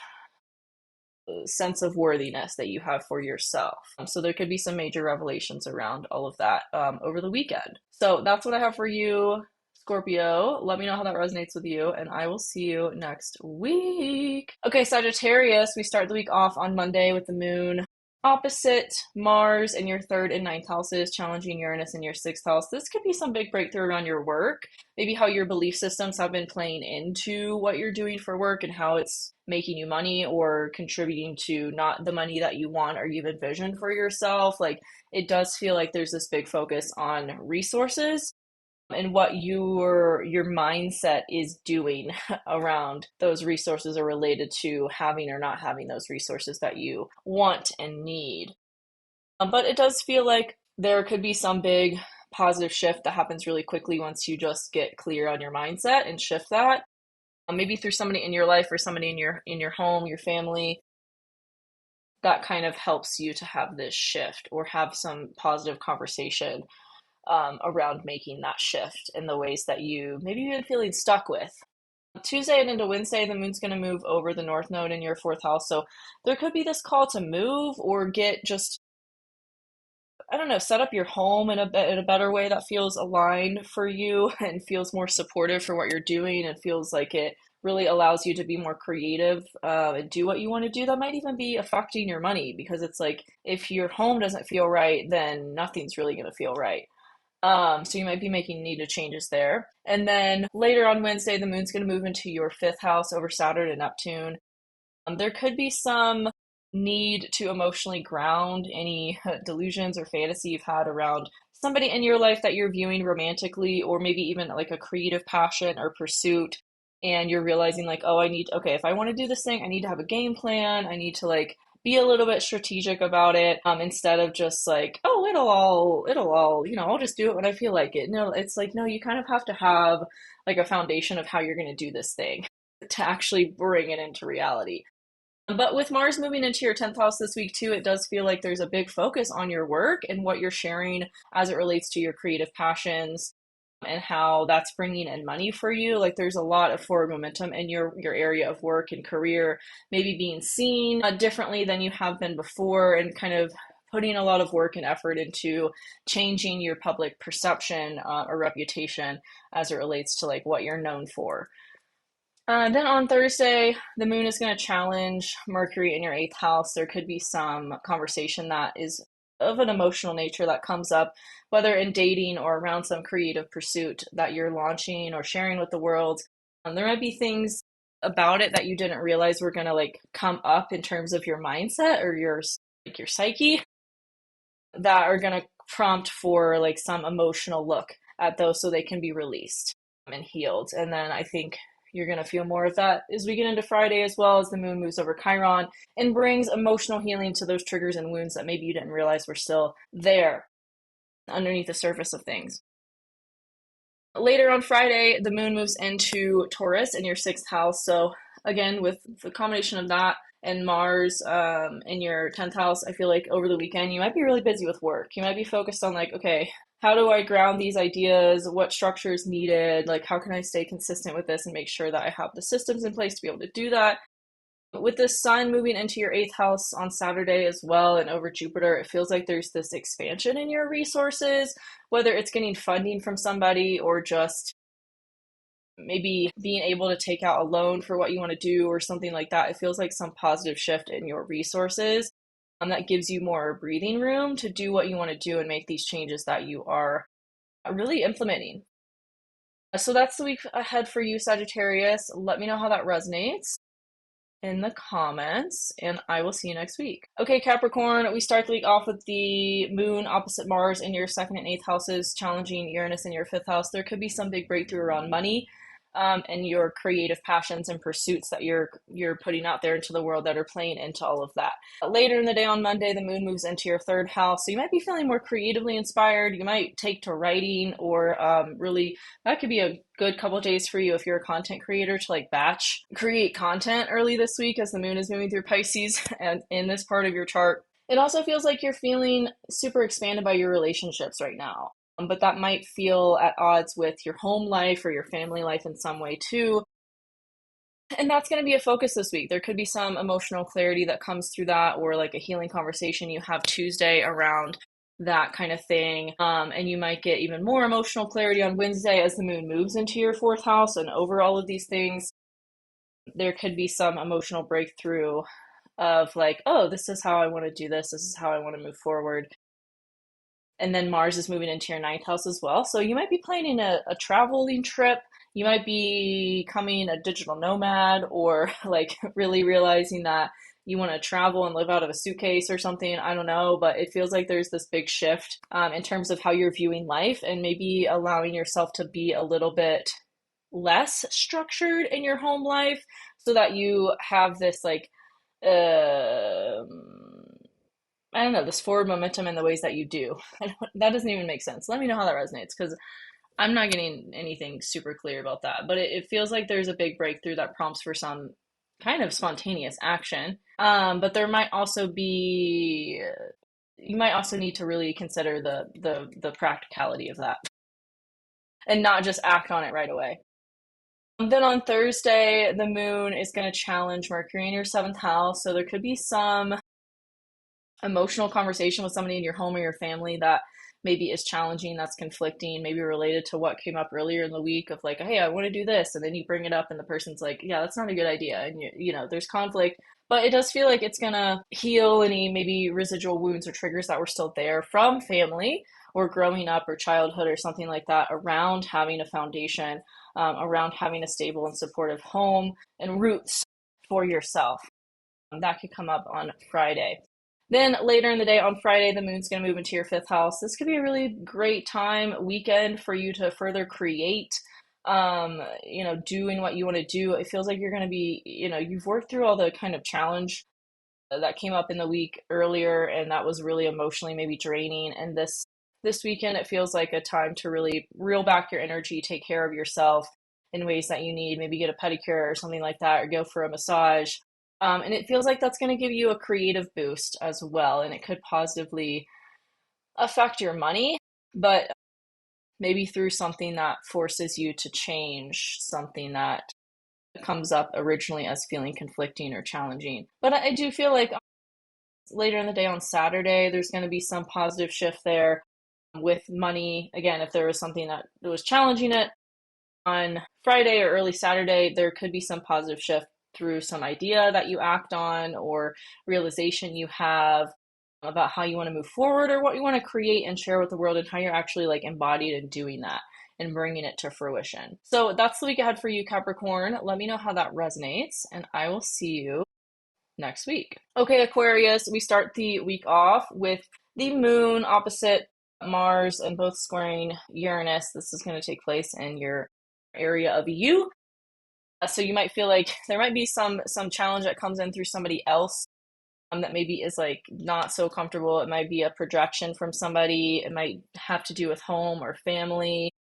sense of worthiness that you have for yourself. So there could be some major revelations around all of that over the weekend. So that's what I have for you, Scorpio. Let me know how that resonates with you, and I will see you next week. Okay, Sagittarius, we start the week off on Monday with the moon opposite Mars in your 3rd and 9th houses, challenging Uranus in your 6th house. This could be some big breakthrough around your work, maybe how your belief systems have been playing into what you're doing for work and how it's making you money or contributing to not the money that you want or you've envisioned for yourself. Like, it does feel like there's this big focus on resources and what your mindset is doing around those resources are related to having or not having those resources that you want and need. But it does feel like there could be some big positive shift that happens really quickly once you just get clear on your mindset and shift that. Maybe through somebody in your life or somebody in your home, your family, that kind of helps you to have this shift or have some positive conversation around making that shift in the ways that you maybe you've been feeling stuck with. Tuesday and into Wednesday, the moon's going to move over the north node in your fourth house. So there could be this call to move or get just, I don't know, set up your home in a better way that feels aligned for you and feels more supportive for what you're doing and feels like it really allows you to be more creative and do what you want to do. That might even be affecting your money because it's like if your home doesn't feel right, then nothing's really going to feel right. So you might be making needed changes there. And then later on Wednesday, the moon's going to move into your fifth house over Saturn and Neptune. There could be some need to emotionally ground any delusions or fantasy you've had around somebody in your life that you're viewing romantically, or maybe even like a creative passion or pursuit. And you're realizing, like, oh, okay, if I want to do this thing, I need to have a game plan. I need to, like, be a little bit strategic about it, instead of just like, oh, I'll just do it when I feel like it. No, it's like, no, you kind of have to have like a foundation of how you're going to do this thing to actually bring it into reality. But with Mars moving into your 10th house this week too, it does feel like there's a big focus on your work and what you're sharing as it relates to your creative passions and how that's bringing in money for you. Like there's a lot of forward momentum in your area of work and career, maybe being seen differently than you have been before, and kind of putting a lot of work and effort into changing your public perception or reputation as it relates to like what you're known for. Then on Thursday, the moon is going to challenge Mercury in your eighth house. There could be some conversation that is of an emotional nature that comes up, whether in dating or around some creative pursuit that you're launching or sharing with the world. There might be things about it that you didn't realize were going to like come up in terms of your mindset or your psyche that are going to prompt for like some emotional look at those so they can be released and healed. And then I think you're going to feel more of that as we get into Friday, as well as the moon moves over Chiron and brings emotional healing to those triggers and wounds that maybe you didn't realize were still there underneath the surface of things. Later on Friday, the moon moves into Taurus in your sixth house. So again, with the combination of that and Mars in your 10th house, I feel like over the weekend you might be really busy with work. You might be focused on like, okay, how do I ground these ideas? What structure is needed? Like, how can I stay consistent with this and make sure that I have the systems in place to be able to do that? With the sun moving into your eighth house on Saturday as well and over Jupiter, it feels like there's this expansion in your resources, whether it's getting funding from somebody or just maybe being able to take out a loan for what you want to do or something like that. It feels like some positive shift in your resources that gives you more breathing room to do what you want to do and make these changes that you are really implementing. So that's the week ahead for you, Sagittarius. Let me know how that resonates in the comments, and I will see you next week. Okay, Capricorn, we start the week off with the moon opposite Mars in your second and eighth houses, challenging Uranus in your fifth house. There could be some big breakthrough around money and your creative passions and pursuits that you're putting out there into the world that are playing into all of that. Later in the day on Monday, the moon moves into your third house, so you might be feeling more creatively inspired. You might take to writing, or really that could be a good couple of days for you if you're a content creator to like batch create content early this week as the moon is moving through Pisces and in this part of your chart. It also feels like you're feeling super expanded by your relationships right now. But that might feel at odds with your home life or your family life in some way too. And that's going to be a focus this week. There could be some emotional clarity that comes through that, or like a healing conversation you have Tuesday around that kind of thing. And you might get even more emotional clarity on Wednesday as the moon moves into your fourth house and over all of these things. There could be some emotional breakthrough of like, oh, this is how I want to do this. This is how I want to move forward. And then Mars is moving into your ninth house as well. So you might be planning a traveling trip. You might be becoming a digital nomad, or like really realizing that, you want to travel and live out of a suitcase or something. I don't know, but it feels like there's this big shift in terms of how you're viewing life, and maybe allowing yourself to be a little bit less structured in your home life, so that you have this like I don't know, this forward momentum in the ways that you do. That doesn't even make sense. Let me know how that resonates, because I'm not getting anything super clear about that. But it feels like there's a big breakthrough that prompts for some kind of spontaneous action. But there might also be, you might also need to really consider the practicality of that and not just act on it right away. Then on Thursday, the moon is going to challenge Mercury in your seventh house. So there could be some emotional conversation with somebody in your home or your family that maybe is challenging, that's conflicting, maybe related to what came up earlier in the week of like, hey, I want to do this. And then you bring it up and the person's like, yeah, that's not a good idea. And you know, there's conflict, but it does feel like it's going to heal any maybe residual wounds or triggers that were still there from family or growing up or childhood or something like that, around having a foundation, around having a stable and supportive home and roots for yourself. That could come up on Friday. Then later in the day on Friday, the moon's going to move into your fifth house. This could be a really great weekend for you to further create, doing what you want to do. It feels like you're going to be, you've worked through all the kind of challenge that came up in the week earlier, and that was really emotionally maybe draining. And this weekend, it feels like a time to really reel back your energy, take care of yourself in ways that you need, maybe get a pedicure or something like that, or go for a massage. And it feels like that's going to give you a creative boost as well. And it could positively affect your money, but maybe through something that forces you to change something that comes up originally as feeling conflicting or challenging. But I do feel like later in the day on Saturday, there's going to be some positive shift there with money. Again, if there was something that was challenging it on Friday or early Saturday, there could be some positive shift through some idea that you act on or realization you have about how you want to move forward or what you want to create and share with the world, and how you're actually like embodied in doing that and bringing it to fruition. So that's the week ahead for you, Capricorn. Let me know how that resonates, and I will see you next week. Okay, Aquarius, we start the week off with the moon opposite Mars and both squaring Uranus. This is going to take place in your area of you. So you might feel like there might be some challenge that comes in through somebody else that maybe is like not so comfortable. It might be a projection from somebody. It might have to do with home or family.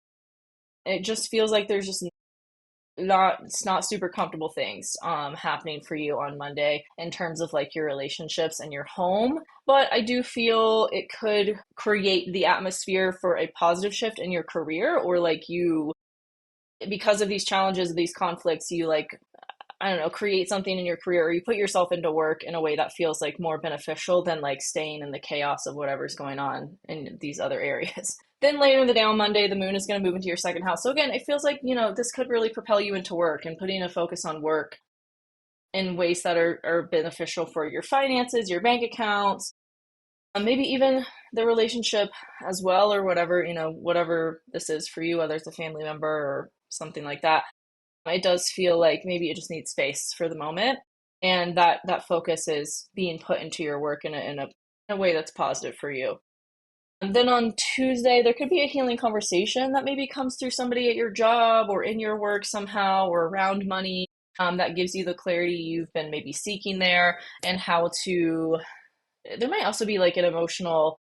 It just feels like there's just it's not super comfortable things happening for you on Monday in terms of like your relationships and your home. But I do feel it could create the atmosphere for a positive shift in your career, or like you, because of these challenges, these conflicts, you like, I don't know, create something in your career, or you put yourself into work in a way that feels like more beneficial than like staying in the chaos of whatever's going on in these other areas. Then later in the day on Monday, the moon is going to move into your second house. So again, it feels like, this could really propel you into work and putting a focus on work in ways that are beneficial for your finances, your bank accounts, maybe even the relationship as well, or whatever this is for you, whether it's a family member or something like that. It does feel like maybe it just needs space for the moment, and that focus is being put into your work in a way that's positive for you. And then on Tuesday, there could be a healing conversation that maybe comes through somebody at your job or in your work somehow, or around money, that gives you the clarity you've been maybe seeking there, and how to. There might also be like an emotional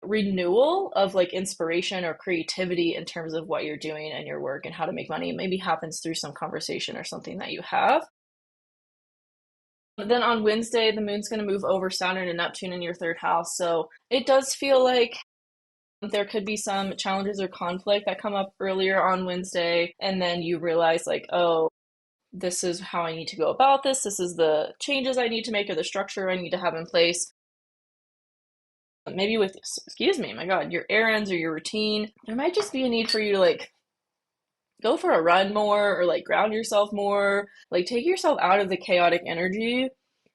renewal of like inspiration or creativity in terms of what you're doing and your work and how to make money. It maybe happens through some conversation or something that you have. But then on Wednesday, the moon's going to move over Saturn and Neptune in your third house. So it does feel like there could be some challenges or conflict that come up earlier on Wednesday. And then you realize like, oh, this is how I need to go about this. This is the changes I need to make, or the structure I need to have in place. Maybe with, excuse me, my God, your errands or your routine, there might just be a need for you to like go for a run more, or like ground yourself more, like take yourself out of the chaotic energy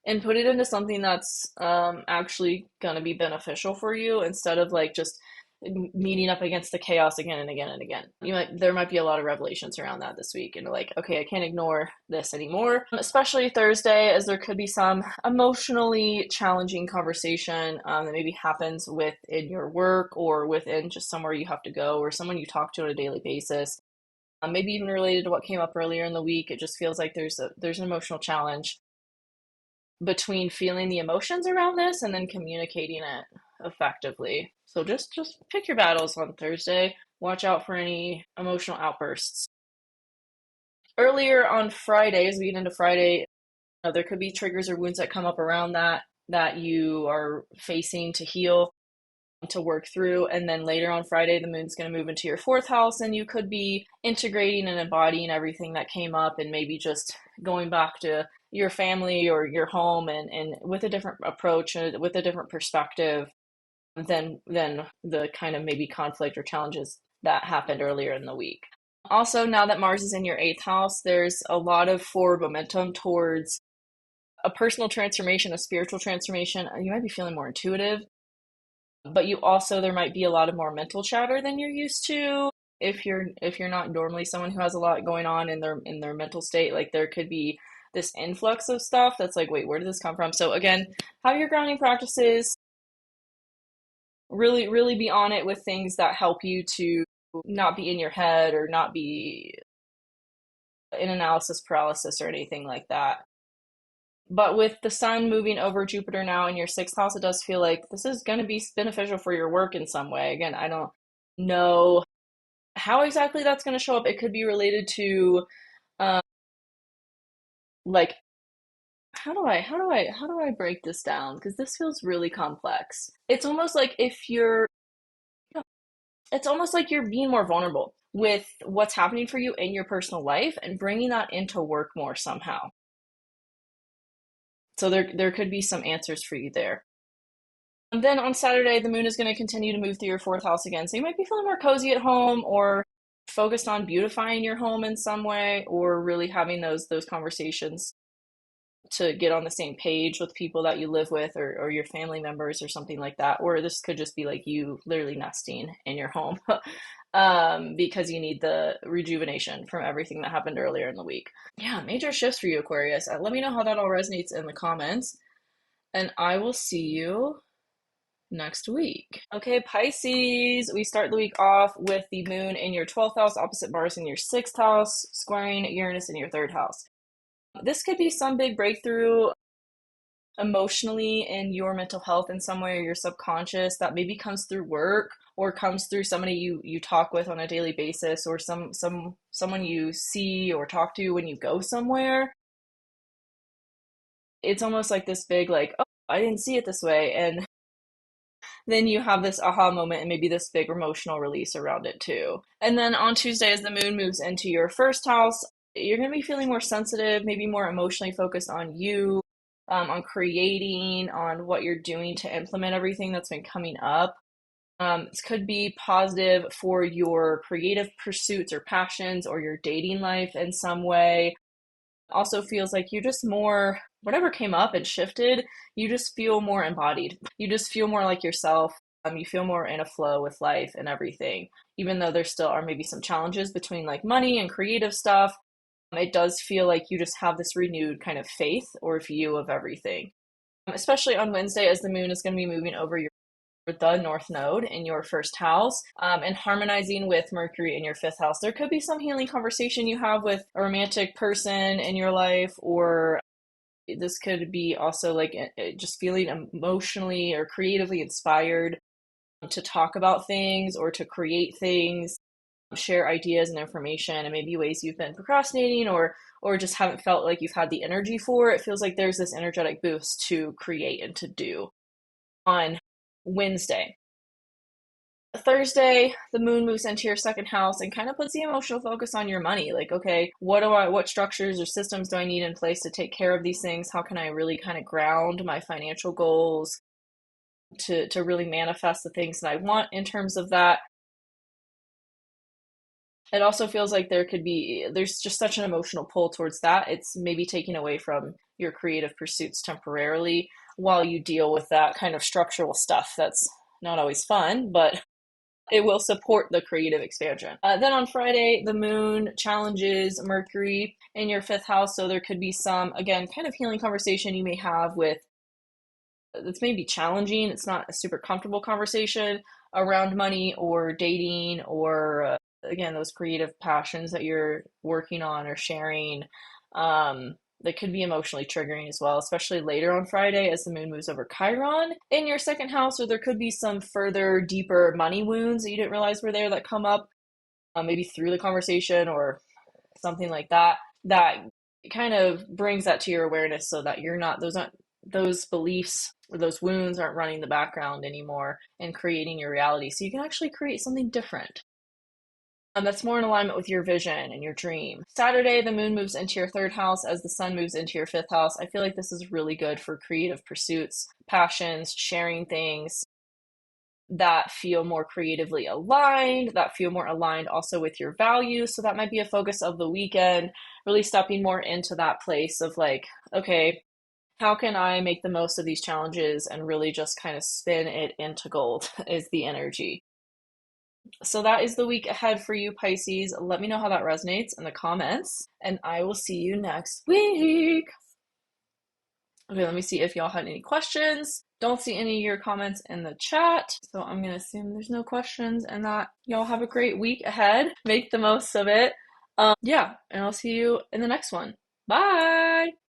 and put it into something that's actually going to be beneficial for you, instead of like just meeting up against the chaos again and again and again. There might be a lot of revelations around that this week, and like, okay, I can't ignore this anymore. Especially Thursday, as there could be some emotionally challenging conversation that maybe happens within your work or within just somewhere you have to go or someone you talk to on a daily basis. Maybe even related to what came up earlier in the week. It just feels like there's an emotional challenge between feeling the emotions around this and then communicating it effectively. So just pick your battles on Thursday. Watch out for any emotional outbursts. Earlier on Friday, as we get into Friday, there could be triggers or wounds that come up around that you are facing to heal, to work through. And then later on Friday, the moon's going to move into your fourth house, and you could be integrating and embodying everything that came up and maybe just going back to your family or your home and with a different approach, with a different perspective than the kind of maybe conflict or challenges that happened earlier in the week. Also, now that Mars is in your eighth house, there's a lot of forward momentum towards a personal transformation, a spiritual transformation. You might be feeling more intuitive, but there might be a lot of more mental chatter than you're used to. If you're not normally someone who has a lot going on in their mental state, like there could be this influx of stuff that's like, wait, where did this come from? So again, have your grounding practices. Really, really be on it with things that help you to not be in your head or not be in analysis paralysis or anything like that. But with the sun moving over Jupiter now in your sixth house, it does feel like this is going to be beneficial for your work in some way. Again, I don't know how exactly that's going to show up. It could be related to, like, how do I break this down? Because this feels really complex. It's almost like you're being more vulnerable with what's happening for you in your personal life and bringing that into work more somehow. So there could be some answers for you there. And then on Saturday, the moon is going to continue to move through your fourth house again. So you might be feeling more cozy at home or focused on beautifying your home in some way, or really having those conversations to get on the same page with people that you live with, or your family members or something like that. Or this could just be like you literally nesting in your home because you need the rejuvenation from everything that happened earlier in the week. Yeah, major shifts for you, Aquarius. Let me know how that all resonates in the comments, and I will see you next week. Okay, Pisces, we start the week off with the moon in your 12th house, opposite Mars in your 6th house, squaring Uranus in your 3rd house. This could be some big breakthrough emotionally in your mental health in some way, or your subconscious, that maybe comes through work or comes through somebody you talk with on a daily basis, or someone you see or talk to when you go somewhere. It's almost like this big, like, oh, I didn't see it this way, and then you have this aha moment and maybe this big emotional release around it too. And then on Tuesday, as the moon moves into your 1st house, you're going to be feeling more sensitive, maybe more emotionally focused on you, on creating, on what you're doing to implement everything that's been coming up. This could be positive for your creative pursuits or passions or your dating life in some way. Also feels like you're just more, whatever came up and shifted, you just feel more embodied. You just feel more like yourself. You feel more in a flow with life and everything. Even though there still are maybe some challenges between like money and creative stuff, it does feel like you just have this renewed kind of faith or view of everything. Especially on Wednesday, as the moon is going to be moving over the North Node in your 1st house, and harmonizing with Mercury in your 5th house. There could be some healing conversation you have with a romantic person in your life, or this could be also like just feeling emotionally or creatively inspired to talk about things or to create things, share ideas and information, and maybe ways you've been procrastinating or just haven't felt like you've had the energy for. It feels like there's this energetic boost to create and to do on Wednesday. Thursday, the moon moves into your 2nd house and kind of puts the emotional focus on your money. Like, okay, what structures or systems do I need in place to take care of these things? How can I really kind of ground my financial goals to really manifest the things that I want in terms of that? It also feels like there's just such an emotional pull towards that. It's maybe taking away from your creative pursuits temporarily while you deal with that kind of structural stuff that's not always fun, but It will support the creative expansion. Then on Friday, the moon challenges Mercury in your fifth house. So there could be some, again, kind of healing conversation you may have with that's maybe challenging. It's not a super comfortable conversation around money or dating or, again, those creative passions that you're working on or sharing. That could be emotionally triggering as well, especially later on Friday as the moon moves over Chiron in your second house, or there could be some further, deeper money wounds that you didn't realize were there that come up, maybe through the conversation or something like that, that kind of brings that to your awareness so that you're not, those aren't, those beliefs or those wounds aren't running the background anymore and creating your reality. So you can actually create something different. That's more in alignment with your vision and your dream. Saturday, the moon moves into your third house as the sun moves into your fifth house. I feel like this is really good for creative pursuits, passions, sharing things that feel more creatively aligned, that feel more aligned also with your values. So that might be a focus of the weekend, really stepping more into that place of like, okay, how can I make the most of these challenges and really just kind of spin it into gold is the energy. So that is the week ahead for you, Pisces. Let me know how that resonates in the comments, and I will see you next week. Okay, let me see if y'all had any questions. Don't see any of your comments in the chat, so I'm gonna assume there's no questions and that y'all have a great week ahead. Make the most of it. Yeah, and I'll see you in the next one. Bye!